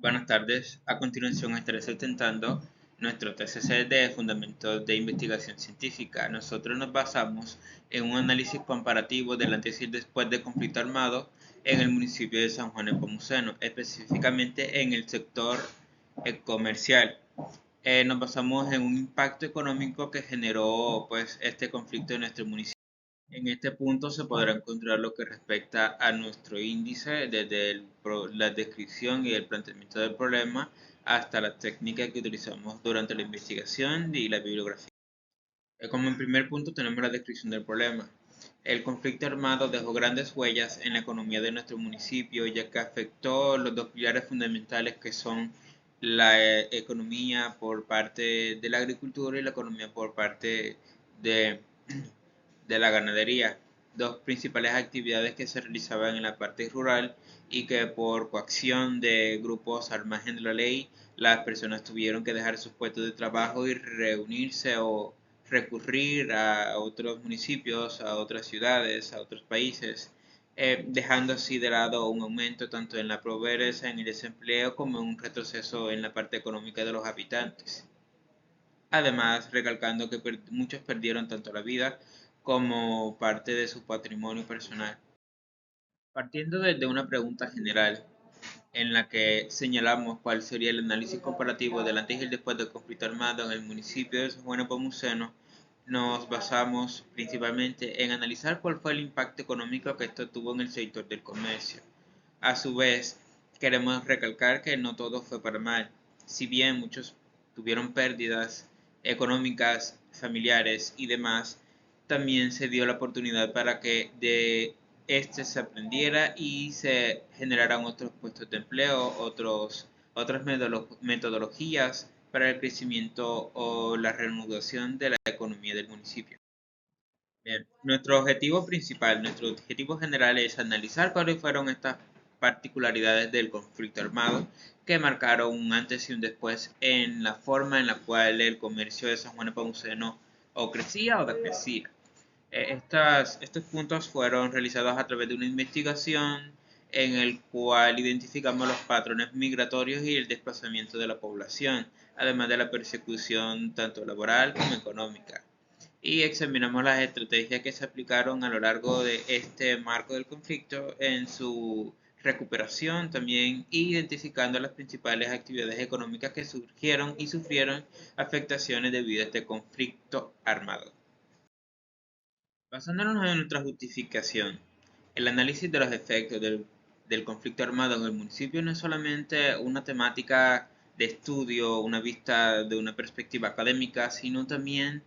Buenas tardes. A continuación estaré sustentando nuestro TCC de Fundamentos de Investigación Científica. Nosotros nos basamos en un análisis comparativo del antes y después del conflicto armado en el municipio de San Juan de Nepomuceno, específicamente en el sector comercial. Nos basamos en un impacto económico que generó este conflicto en nuestro municipio. En este punto se podrá encontrar lo que respecta a nuestro índice, desde la descripción y el planteamiento del problema hasta la técnica que utilizamos durante la investigación y la bibliografía. Como en primer punto tenemos la descripción del problema. El conflicto armado dejó grandes huellas en la economía de nuestro municipio, ya que afectó los dos pilares fundamentales que son la economía por parte de la agricultura y la economía por parte de de la ganadería, dos principales actividades que se realizaban en la parte rural y que por coacción de grupos al margen de la ley, las personas tuvieron que dejar sus puestos de trabajo y reunirse o recurrir a otros municipios, a otras ciudades, a otros países, dejando así de lado un aumento tanto en la pobreza, en el desempleo, como en un retroceso en la parte económica de los habitantes. Además, recalcando que muchos perdieron tanto la vida como parte de su patrimonio personal. Partiendo desde una pregunta general en la que señalamos cuál sería el análisis comparativo del antes y el después del conflicto armado en el municipio de San Juan Nepomuceno, nos basamos principalmente en analizar cuál fue el impacto económico que esto tuvo en el sector del comercio. A su vez, queremos recalcar que no todo fue para mal. Si bien muchos tuvieron pérdidas económicas, familiares y demás, también se dio la oportunidad para que de este se aprendiera y se generaran otros puestos de empleo, otras metodologías para el crecimiento o la reanudación de la economía del municipio. Bien, nuestro objetivo principal, nuestro objetivo general es analizar cuáles fueron estas particularidades del conflicto armado que marcaron un antes y un después en la forma en la cual el comercio de San Juan Nepomuceno o crecía o decrecía. Estos puntos fueron realizados a través de una investigación en el cual identificamos los patrones migratorios y el desplazamiento de la población, además de la persecución tanto laboral como económica. Y examinamos las estrategias que se aplicaron a lo largo de este marco del conflicto en su recuperación también, identificando las principales actividades económicas que surgieron y sufrieron afectaciones debido a este conflicto armado. Basándonos en nuestra justificación, el análisis de los efectos del conflicto armado en el municipio no es solamente una temática de estudio, una vista de una perspectiva académica, sino también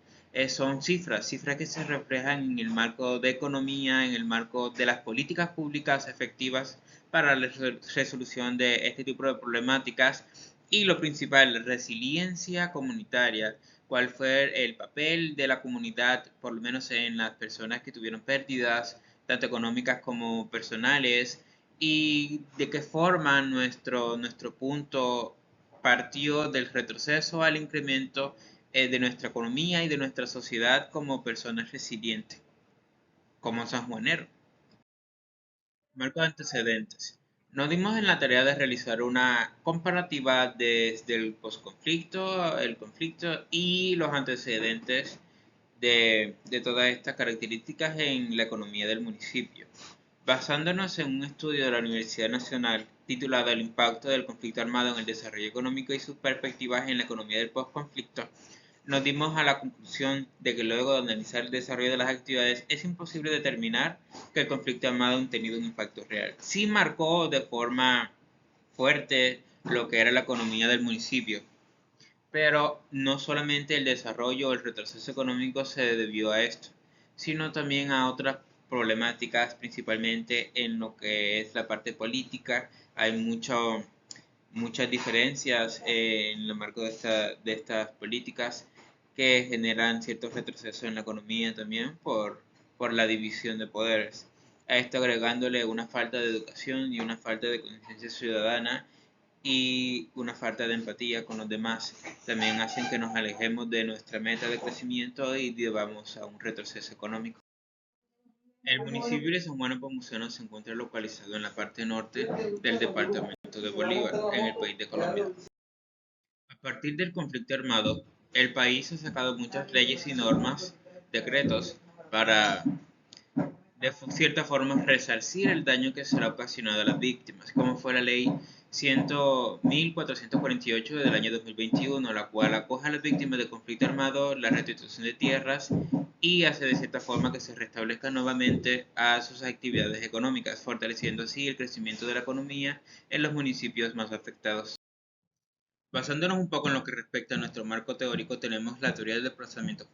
son cifras que se reflejan en el marco de economía, en el marco de las políticas públicas efectivas para la resolución de este tipo de problemáticas y lo principal, la resiliencia comunitaria, cuál fue el papel de la comunidad, por lo menos en las personas que tuvieron pérdidas, tanto económicas como personales, y de qué forma nuestro punto partió del retroceso al incremento de nuestra economía y de nuestra sociedad como personas resilientes, como sanjuanero. Marco de antecedentes. Nos dimos en la tarea de realizar una comparativa desde el posconflicto, el conflicto y los antecedentes de todas estas características en la economía del municipio. Basándonos en un estudio de la Universidad Nacional titulado El impacto del conflicto armado en el desarrollo económico y sus perspectivas en la economía del postconflicto, nos dimos a la conclusión de que luego de analizar el desarrollo de las actividades es imposible determinar que el conflicto armado ha tenido un impacto real. Sí marcó de forma fuerte lo que era la economía del municipio, pero no solamente el desarrollo o el retroceso económico se debió a esto, sino también a otras problemáticas, principalmente en lo que es la parte política. Hay muchas diferencias en el marco de estas políticas que generan ciertos retrocesos en la economía también por la división de poderes. A esto agregándole una falta de educación y una falta de conciencia ciudadana y una falta de empatía con los demás también hacen que nos alejemos de nuestra meta de crecimiento y llevamos a un retroceso económico. El municipio de San Juan de Nepomuceno se encuentra localizado en la parte norte del departamento de Bolívar, en el país de Colombia. A partir del conflicto armado, el país ha sacado muchas leyes y normas, decretos, para de cierta forma resarcir el daño que se le ha ocasionado a las víctimas, como fue la ley 1448 del año 2021, la cual acoge a las víctimas de conflicto armado, la restitución de tierras y hace de cierta forma que se restablezcan nuevamente a sus actividades económicas, fortaleciendo así el crecimiento de la economía en los municipios más afectados. Basándonos un poco en lo que respecta a nuestro marco teórico, tenemos la teoría del desplazamiento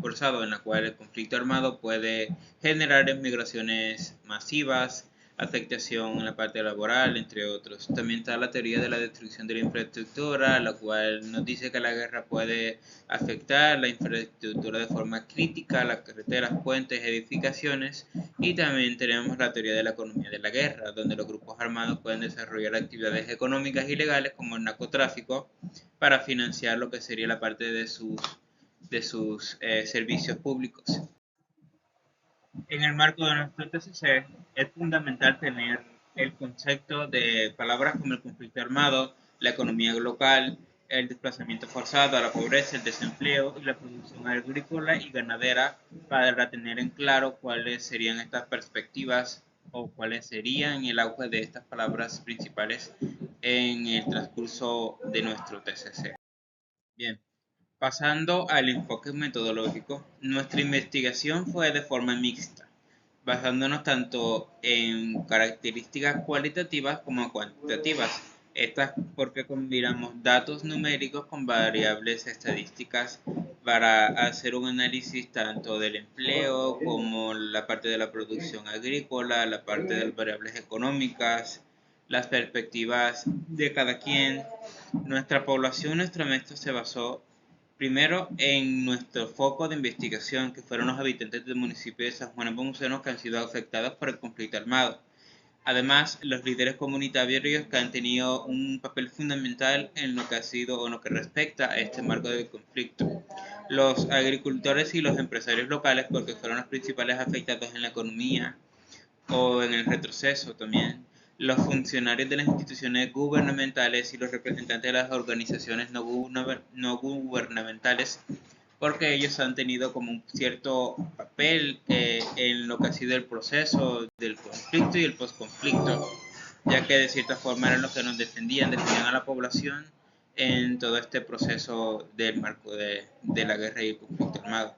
forzado, en la cual el conflicto armado puede generar migraciones masivas, afectación en la parte laboral, entre otros. También está la teoría de la destrucción de la infraestructura, la cual nos dice que la guerra puede afectar la infraestructura de forma crítica, las carreteras, puentes, edificaciones. Y también tenemos la teoría de la economía de la guerra, donde los grupos armados pueden desarrollar actividades económicas ilegales como el narcotráfico para financiar lo que sería la parte de sus servicios públicos. En el marco de nuestro TCC es fundamental tener el concepto de palabras como el conflicto armado, la economía local, el desplazamiento forzado, la pobreza, el desempleo y la producción agrícola y ganadera para tener en claro cuáles serían estas perspectivas o cuáles serían el auge de estas palabras principales en el transcurso de nuestro TCC. Bien, pasando al enfoque metodológico, nuestra investigación fue de forma mixta, basándonos tanto en características cualitativas como cuantitativas. Estas porque combinamos datos numéricos con variables estadísticas para hacer un análisis tanto del empleo como la parte de la producción agrícola, la parte de las variables económicas, las perspectivas de cada quien. Nuestra población, nuestro método se basó primero en nuestro foco de investigación, que fueron los habitantes del municipio de San Juan de Nepomuceno que han sido afectados por el conflicto armado. Además, los líderes comunitarios que han tenido un papel fundamental en lo que ha sido o en lo que respecta a este marco de conflicto. Los agricultores y los empresarios locales, porque fueron los principales afectados en la economía o en el retroceso también. Los funcionarios de las instituciones gubernamentales y los representantes de las organizaciones no gubernamentales, porque ellos han tenido como un cierto papel en lo que ha sido el proceso del conflicto y el postconflicto, ya que de cierta forma eran los que nos defendían a la población en todo este proceso del marco de la guerra y el conflicto armado.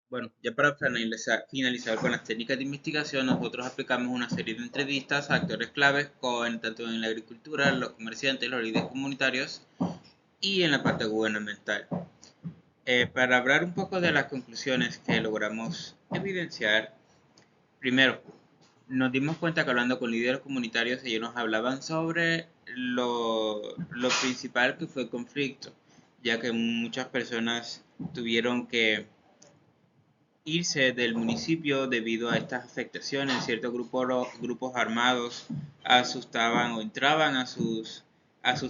Bueno, ya para finalizar con las técnicas de investigación, nosotros aplicamos una serie de entrevistas a actores claves tanto en la agricultura, los comerciantes, los líderes comunitarios y en la parte gubernamental. Para hablar un poco de las conclusiones que logramos evidenciar, primero, nos dimos cuenta que hablando con líderes comunitarios, ellos nos hablaban sobre lo principal que fue el conflicto, ya que muchas personas tuvieron que irse del municipio debido a estas afectaciones. Ciertos grupos armados asustaban o entraban a sus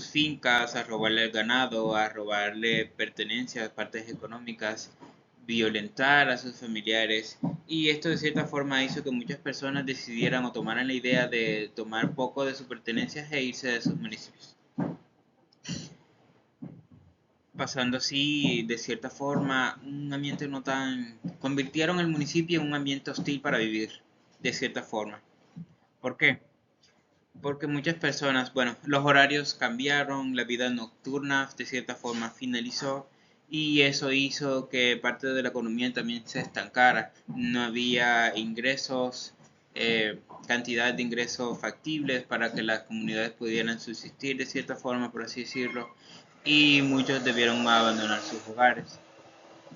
fincas a robarle el ganado, a robarle pertenencias, partes económicas, violentar a sus familiares. Y esto de cierta forma hizo que muchas personas decidieran o tomaran la idea de tomar poco de sus pertenencias e irse de sus municipios, pasando así de cierta forma un ambiente no tan... convirtieron el municipio en un ambiente hostil para vivir, de cierta forma. ¿Por qué? Porque muchas personas, bueno, los horarios cambiaron, la vida nocturna de cierta forma finalizó y eso hizo que parte de la economía también se estancara. No había ingresos, cantidad de ingresos factibles para que las comunidades pudieran subsistir de cierta forma, por así decirlo, y muchos debieron abandonar sus hogares.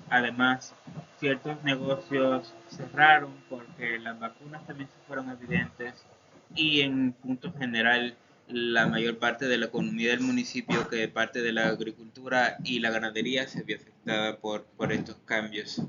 Además, ciertos negocios cerraron porque las vacunas también se fueron evidentes y en punto general la mayor parte de la economía del municipio, que parte de la agricultura y la ganadería, se vio afectada por estos cambios.